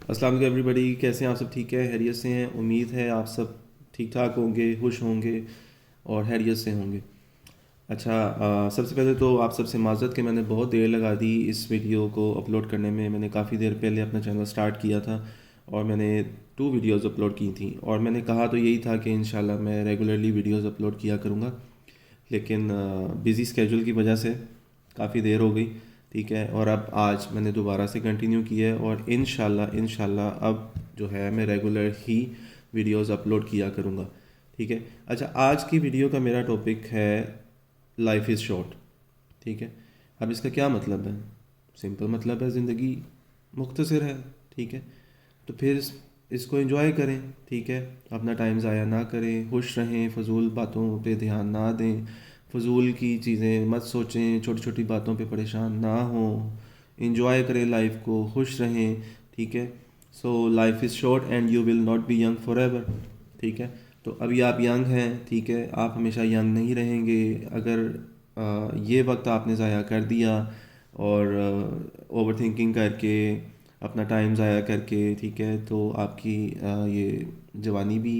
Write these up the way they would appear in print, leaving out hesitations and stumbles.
السلام علیکم ایوری بڈی، کیسے ہیں آپ سب؟ ٹھیک ہے، خیریت سے ہیں؟ امید ہے آپ سب ٹھیک ٹھاک ہوں گے، خوش ہوں گے اور خیریت سے ہوں گے۔ اچھا، سب سے پہلے تو آپ سب سے معذرت کہ میں نے بہت دیر لگا دی اس ویڈیو کو اپلوڈ کرنے میں۔ میں نے کافی دیر پہلے اپنا چینل سٹارٹ کیا تھا اور میں نے 2 ویڈیوز اپلوڈ کی تھیں، اور میں نے کہا تو یہی تھا کہ انشاءاللہ میں ریگولرلی ویڈیوز اپلوڈ کیا کروں گا، لیکن بزی اسکیجول کی وجہ سے کافی دیر ہو گئی، ٹھیک ہے۔ اور اب آج میں نے دوبارہ سے کنٹینیو کیا ہے، اور انشاءاللہ اب جو ہے میں ریگولر ہی ویڈیوز اپلوڈ کیا کروں گا، ٹھیک ہے۔ اچھا، آج کی ویڈیو کا میرا ٹاپک ہے لائف از شارٹ، ٹھیک ہے۔ اب اس کا کیا مطلب ہے؟ سمپل مطلب ہے زندگی مختصر ہے، ٹھیک ہے۔ تو پھر اس کو انجوائے کریں، ٹھیک ہے۔ اپنا ٹائم ضائع نہ کریں، خوش رہیں، فضول باتوں پہ دھیان نہ دیں، فضول کی چیزیں مت سوچیں، چھوٹی چھوٹی باتوں پہ پریشان نہ ہوں، انجوائے کریں لائف کو، خوش رہیں، ٹھیک ہے۔ So life is short and you will not be young forever, ٹھیک ہے۔ تو ابھی آپ ینگ ہیں، ٹھیک ہے، آپ ہمیشہ ینگ نہیں رہیں گے۔ اگر یہ وقت آپ نے ضائع کر دیا اور اوور تھنکنگ کر کے، اپنا ٹائم ضائع کر کے، ٹھیک ہے، تو آپ کی یہ جوانی بھی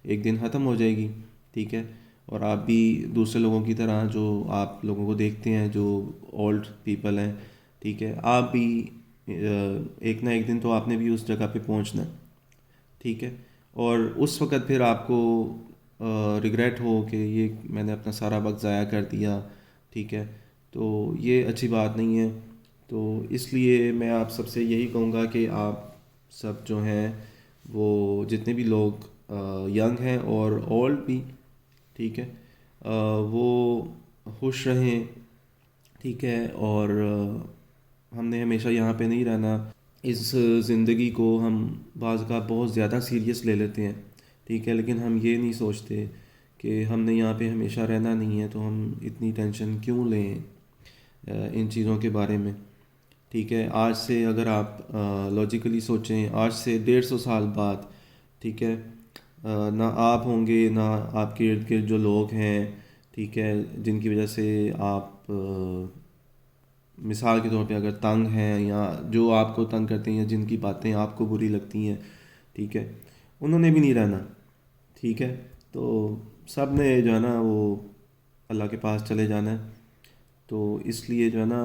ایک دن ختم ہو جائے گی، ٹھیک ہے۔ اور آپ بھی دوسرے لوگوں کی طرح، جو آپ لوگوں کو دیکھتے ہیں جو اولڈ پیپل ہیں، ٹھیک ہے، آپ بھی ایک نہ ایک دن تو آپ نے بھی اس جگہ پہ پہنچنا ہے، ٹھیک ہے۔ اور اس وقت پھر آپ کو ریگریٹ ہو کہ یہ میں نے اپنا سارا وقت ضائع کر دیا، ٹھیک ہے، تو یہ اچھی بات نہیں ہے۔ تو اس لیے میں آپ سب سے یہی کہوں گا کہ آپ سب جو ہیں، وہ جتنے بھی لوگ ینگ ہیں اور اولڈ بھی، ٹھیک ہے، وہ خوش رہیں، ٹھیک ہے۔ اور ہم نے ہمیشہ یہاں پہ نہیں رہنا۔ اس زندگی کو ہم بعض کا بہت زیادہ سیریس لے لیتے ہیں، ٹھیک ہے، لیکن ہم یہ نہیں سوچتے کہ ہم نے یہاں پہ ہمیشہ رہنا نہیں ہے، تو ہم اتنی ٹینشن کیوں لیں ان چیزوں کے بارے میں، ٹھیک ہے۔ آج سے اگر آپ لاجیکلی سوچیں، آج سے 150 سال بعد، ٹھیک ہے، نہ آپ ہوں گے، نہ آپ کے ارد گرد جو لوگ ہیں، ٹھیک ہے، جن کی وجہ سے آپ مثال کے طور پہ اگر تنگ ہیں، یا جو آپ کو تنگ کرتے ہیں، یا جن کی باتیں آپ کو بری لگتی ہیں، ٹھیک ہے، انہوں نے بھی نہیں رہنا، ٹھیک ہے۔ تو سب نے جو ہے نا وہ اللہ کے پاس چلے جانا ہے۔ تو اس لیے جو ہے نا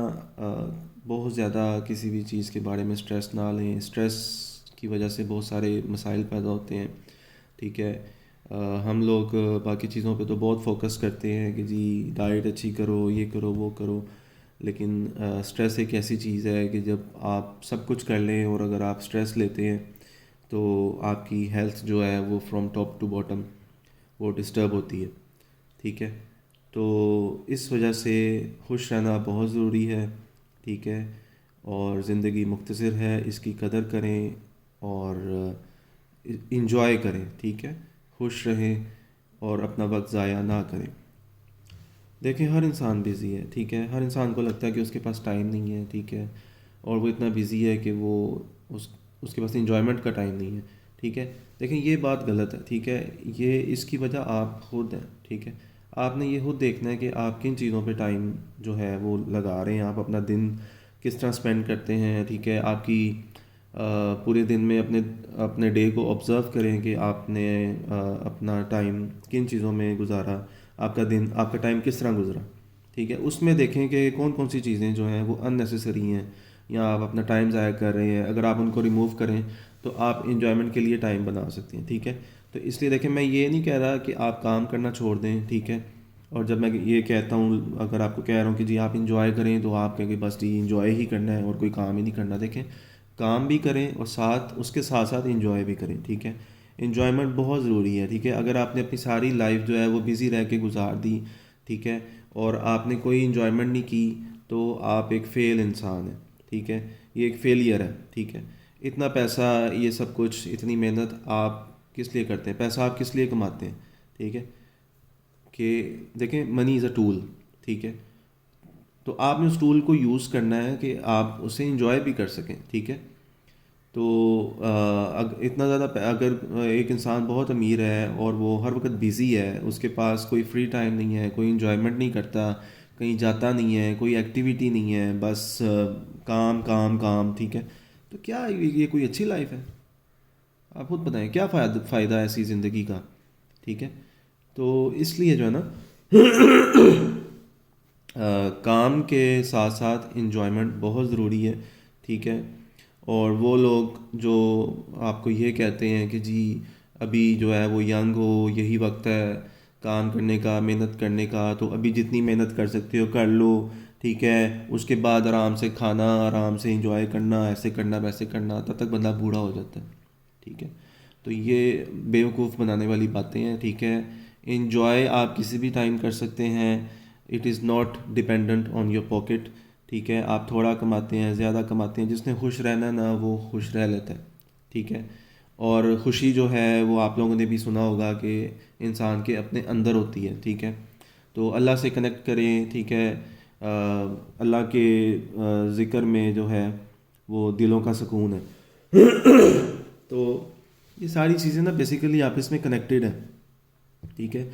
بہت زیادہ کسی بھی چیز کے بارے میں سٹریس نہ لیں۔ سٹریس کی وجہ سے بہت سارے مسائل پیدا ہوتے ہیں، ٹھیک ہے۔ ہم لوگ باقی چیزوں پہ تو بہت فوکس کرتے ہیں کہ جی ڈائٹ اچھی کرو، یہ کرو، وہ کرو، لیکن سٹریس ایک ایسی چیز ہے کہ جب آپ سب کچھ کر لیں اور اگر آپ سٹریس لیتے ہیں تو آپ کی ہیلتھ جو ہے وہ فرام ٹاپ ٹو باٹم وہ ڈسٹرب ہوتی ہے، ٹھیک ہے۔ تو اس وجہ سے خوش رہنا بہت ضروری ہے، ٹھیک ہے۔ اور زندگی مختصر ہے، اس کی قدر کریں اور انجوائے کریں، ٹھیک ہے، خوش رہیں اور اپنا وقت ضائع نہ کریں۔ دیکھیں، ہر انسان بزی ہے، ٹھیک ہے، ہر انسان کو لگتا ہے کہ اس کے پاس ٹائم نہیں ہے، ٹھیک ہے، اور وہ اتنا بزی ہے کہ وہ اس کے پاس انجوائمنٹ کا ٹائم نہیں ہے، ٹھیک ہے۔ دیکھیں، یہ بات غلط ہے، ٹھیک ہے، یہ اس کی وجہ آپ خود ہیں، ٹھیک ہے۔ آپ نے یہ خود دیکھنا ہے کہ آپ کن چیزوں پہ ٹائم جو ہے وہ لگا رہے ہیں، آپ اپنا دن کس طرح اسپینڈ کرتے ہیں، ٹھیک ہے۔ آپ کی پورے دن میں اپنے ڈے کو آبزرو کریں کہ آپ نے اپنا ٹائم کن چیزوں میں گزارا، آپ کا دن، آپ کا ٹائم کس طرح گزرا، ٹھیک ہے۔ اس میں دیکھیں کہ کون کون سی چیزیں جو ہیں وہ ان نیسیسری ہیں، یا آپ اپنا ٹائم ضائع کر رہے ہیں۔ اگر آپ ان کو ریموو کریں تو آپ انجوائمنٹ کے لیے ٹائم بنا سکتے ہیں، ٹھیک ہے۔ تو اس لیے دیکھیں، میں یہ نہیں کہہ رہا کہ آپ کام کرنا چھوڑ دیں، ٹھیک ہے۔ اور جب میں یہ کہتا ہوں، اگر آپ کو کہہ رہا ہوں کہ جی آپ انجوائے کریں، تو آپ کہیں کہ بس جی انجوائے ہی کرنا ہے اور کوئی کام ہی نہیں کرنا۔ دیکھیں، کام بھی کریں اور اس کے ساتھ ساتھ انجوائے بھی کریں، ٹھیک ہے۔ انجوائمنٹ بہت ضروری ہے، ٹھیک ہے۔ اگر آپ نے اپنی ساری لائف جو ہے وہ بزی رہ کے گزار دی، ٹھیک ہے، اور آپ نے کوئی انجوائمنٹ نہیں کی، تو آپ ایک فیل انسان ہیں، ٹھیک ہے، یہ ایک فیلئر ہے، ٹھیک ہے۔ اتنا پیسہ، یہ سب کچھ، اتنی محنت آپ کس لیے کرتے ہیں؟ پیسہ آپ کس لیے کماتے ہیں؟ ٹھیک ہے، کہ دیکھیں، منی از اے ٹول، ٹھیک ہے۔ تو آپ نے اس ٹول کو یوز کرنا ہے کہ آپ اسے انجوائے بھی کر سکیں، ٹھیک ہے۔ تو اتنا زیادہ اگر ایک انسان بہت امیر ہے اور وہ ہر وقت بزی ہے، اس کے پاس کوئی فری ٹائم نہیں ہے، کوئی انجوائمنٹ نہیں کرتا، کہیں جاتا نہیں ہے، کوئی ایکٹیویٹی نہیں ہے، بس کام کام کام، ٹھیک ہے، تو کیا یہ کوئی اچھی لائف ہے؟ آپ خود بتائیں کیا فائدہ ہے ایسی زندگی کا؟ ٹھیک ہے، تو اس لیے جو ہے نا کام کے ساتھ ساتھ انجوائمنٹ بہت ضروری ہے. ٹھیک ہے، اور وہ لوگ جو آپ کو یہ کہتے ہیں کہ جی ابھی جو ہے وہ ینگ ہو، یہی وقت ہے کام کرنے کا، محنت کرنے کا، تو ابھی جتنی محنت کر سکتے ہو کر لو. ٹھیک ہے، اس کے بعد آرام سے کھانا، آرام سے انجوائے کرنا، ایسے کرنا ویسے کرنا، تب تک بندہ بوڑھا ہو جاتا ہے. ٹھیک ہے، تو یہ بیوقوف بنانے والی باتیں ہیں. ٹھیک ہے، انجوائے آپ کسی بھی ٹائم کر سکتے ہیں. It is not dependent on your pocket. ٹھیک ہے، آپ تھوڑا کماتے ہیں، زیادہ کماتے ہیں، جس نے خوش رہنا ہے نا وہ خوش رہ لیتا ہے. ٹھیک ہے، اور خوشی جو ہے وہ آپ لوگوں نے بھی سنا ہوگا کہ انسان کے اپنے اندر ہوتی ہے. ٹھیک ہے، تو اللہ سے کنیکٹ کریں. ٹھیک ہے، اللہ کے ذکر میں جو ہے وہ دلوں کا سکون ہے. تو یہ ساری چیزیں نا بیسیکلی آپس میں کنیکٹڈ ہیں. ٹھیک ہے،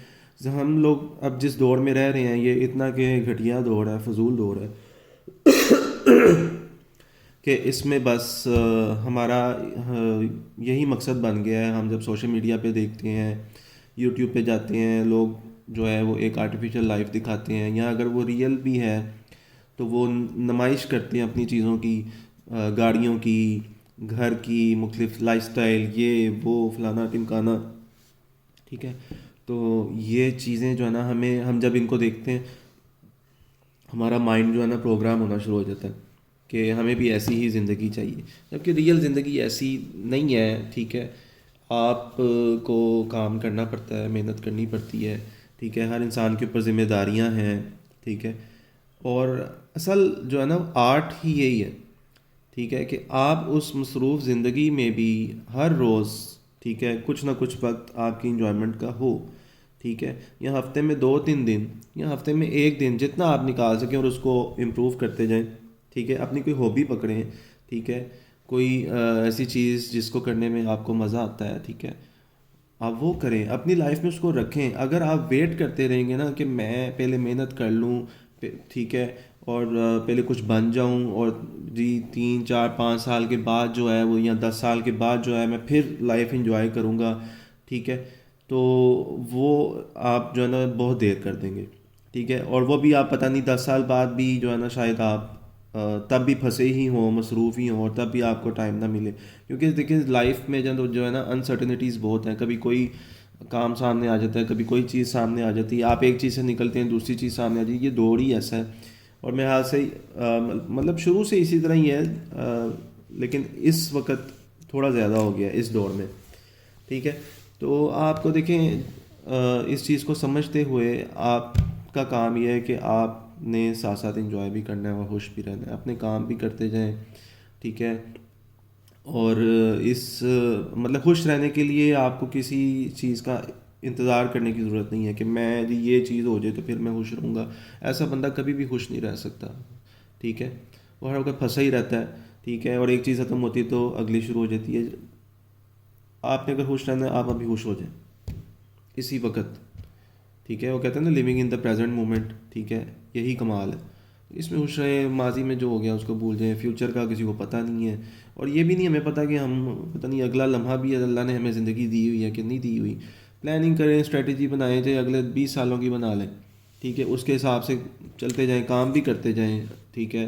ہم لوگ اب جس دور میں رہ رہے ہیں یہ اتنا کہ گھٹیا دور ہے، فضول دور ہے، کہ اس میں بس ہمارا یہی مقصد بن گیا ہے. ہم جب سوشل میڈیا پہ دیکھتے ہیں، یوٹیوب پہ جاتے ہیں، لوگ جو ہے وہ ایک آرٹیفیشل لائف دکھاتے ہیں، یا اگر وہ ریئل بھی ہے تو وہ نمائش کرتے ہیں اپنی چیزوں کی، گاڑیوں کی، گھر کی، مختلف لائف سٹائل، یہ وہ فلانا ٹمکانا. ٹھیک ہے، تو یہ چیزیں جو ہے نا ہم جب ان کو دیکھتے ہیں ہمارا مائنڈ جو ہے نا پروگرام ہونا شروع ہو جاتا ہے کہ ہمیں بھی ایسی ہی زندگی چاہیے، جبکہ ریئل زندگی ایسی نہیں ہے. ٹھیک ہے، آپ کو کام کرنا پڑتا ہے، محنت کرنی پڑتی ہے. ٹھیک ہے، ہر انسان کے اوپر ذمہ داریاں ہیں. ٹھیک ہے، اور اصل جو ہے نا آرٹ ہی یہی ہے. ٹھیک ہے، کہ آپ اس مصروف زندگی میں بھی ہر روز، ٹھیک ہے، کچھ نہ کچھ وقت آپ کی انجوائمنٹ کا ہو. ٹھیک ہے، یا ہفتے میں 2-3 دن، یا ہفتے میں 1 دن، جتنا آپ نکال سکیں اور اس کو امپروو کرتے جائیں. ٹھیک ہے، اپنی کوئی ہابی پکڑیں. ٹھیک ہے، کوئی ایسی چیز جس کو کرنے میں آپ کو مزہ آتا ہے. ٹھیک ہے، آپ وہ کریں، اپنی لائف میں اس کو رکھیں. اگر آپ ویٹ کرتے رہیں گے نا کہ میں پہلے محنت کر لوں، ٹھیک ہے، اور پہلے کچھ بن جاؤں، اور جی 3-4-5 سال کے بعد جو ہے وہ، یا 10 سال کے بعد جو ہے میں پھر لائف انجوائے کروں گا. ٹھیک ہے، تو وہ آپ جو ہے نا بہت دیر کر دیں گے. ٹھیک ہے، اور وہ بھی آپ پتہ نہیں 10 سال بعد بھی جو ہے نا شاید آپ تب بھی پھنسے ہی ہوں، مصروف ہی ہوں، اور تب بھی آپ کو ٹائم نہ ملے. کیونکہ دیکھیں لائف میں جو ہے نا انسرٹنٹیز بہت ہیں. کبھی کوئی کام سامنے آ جاتا ہے، کبھی کوئی چیز سامنے آ جاتی ہے، آپ ایک چیز سے نکلتے ہیں دوسری چیز سامنے آ جاتی ہے. یہ دور ہی ایسا ہے، اور میرے حال سے مطلب شروع سے اسی طرح ہی ہے، لیکن اس وقت تھوڑا زیادہ ہو گیا اس دور میں. ٹھیک ہے، تو آپ کو دیکھیں اس چیز کو سمجھتے ہوئے آپ کا کام یہ ہے کہ آپ نے ساتھ ساتھ انجوائے بھی کرنا ہے اور خوش بھی رہنا ہے، اپنے کام بھی کرتے جائیں. ٹھیک ہے، اور اس مطلب خوش رہنے کے لیے آپ کو کسی چیز کا انتظار کرنے کی ضرورت نہیں ہے کہ میں یہ چیز ہو جائے تو پھر میں خوش رہوں گا. ایسا بندہ کبھی بھی خوش نہیں رہ سکتا. ٹھیک ہے، وہ ہر وقت پھنسا ہی رہتا ہے. ٹھیک ہے، اور ایک چیز ختم ہوتی ہے تو اگلی شروع ہو جاتی ہے. آپ نے اگر خوش رہنا ہے آپ ابھی خوش ہو جائیں اسی وقت. ٹھیک ہے، وہ کہتے ہیں نا living in the present moment. ٹھیک ہے، یہی کمال ہے. اس میں خوش رہیں، ماضی میں جو ہو گیا اس کو بھول جائیں. فیوچر کا کسی کو پتہ نہیں ہے، اور یہ بھی نہیں ہمیں پتہ کہ ہم پتہ نہیں اگلا لمحہ بھی اللہ نے ہمیں زندگی دی ہوئی ہے کہ نہیں دی ہوئی. پلاننگ کریں، اسٹریٹجی بنائیں، چاہے اگلے 20 سالوں کی بنا لیں. ٹھیک ہے، اس کے حساب سے چلتے جائیں، کام بھی کرتے جائیں. ٹھیک ہے،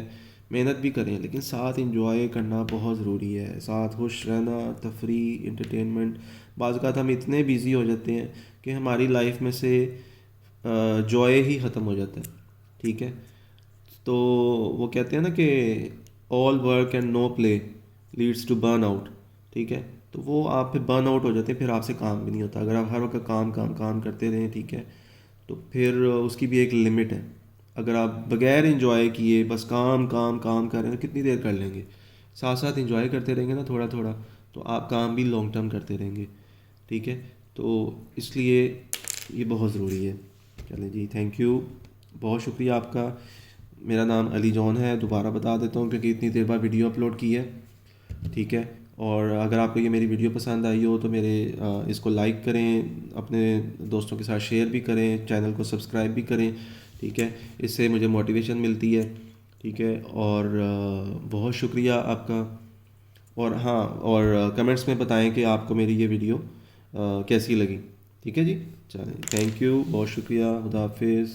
محنت بھی کریں، لیکن ساتھ انجوائے کرنا بہت ضروری ہے. ساتھ خوش رہنا، تفریح، انٹرٹینمنٹ. بعض اوقات ہم اتنے بیزی ہو جاتے ہیں کہ ہماری لائف میں سے جوائے ہی ختم ہو جاتا ہے. ٹھیک ہے، تو وہ کہتے ہیں نا کہ all work and no play leads to burnout. ٹھیک ہے، تو وہ آپ پھر برن آؤٹ ہو جاتے ہیں، پھر آپ سے کام بھی نہیں ہوتا. اگر آپ ہر وقت کام کام کام کرتے رہیں، ٹھیک ہے، تو پھر اس کی بھی ایک لمٹ ہے. اگر آپ بغیر انجوائے کیے بس کام کام کام کر رہے ہیں تو کتنی دیر کر لیں گے؟ ساتھ ساتھ انجوائے کرتے رہیں گے نا تھوڑا تھوڑا، تو آپ کام بھی لانگ ٹرم کرتے رہیں گے. ٹھیک ہے، تو اس لیے یہ بہت ضروری ہے. چلیں جی، تھینک یو، بہت شکریہ آپ کا. میرا نام علی جون ہے، دوبارہ بتا دیتا ہوں کیونکہ اتنی دیر بعد ویڈیو اپلوڈ کی ہے. ٹھیک ہے، اور اگر آپ کو یہ میری ویڈیو پسند آئی ہو تو میرے اس کو لائک کریں، اپنے دوستوں کے ساتھ شیئر بھی کریں، چینل کو سبسکرائب بھی کریں. ٹھیک ہے، اس سے مجھے موٹیویشن ملتی ہے. ٹھیک ہے، اور بہت شکریہ آپ کا. اور ہاں، اور کمنٹس میں بتائیں کہ آپ کو میری یہ ویڈیو کیسی لگی. ٹھیک ہے جی، چلیں، تھینک یو، بہت شکریہ، خدا حافظ.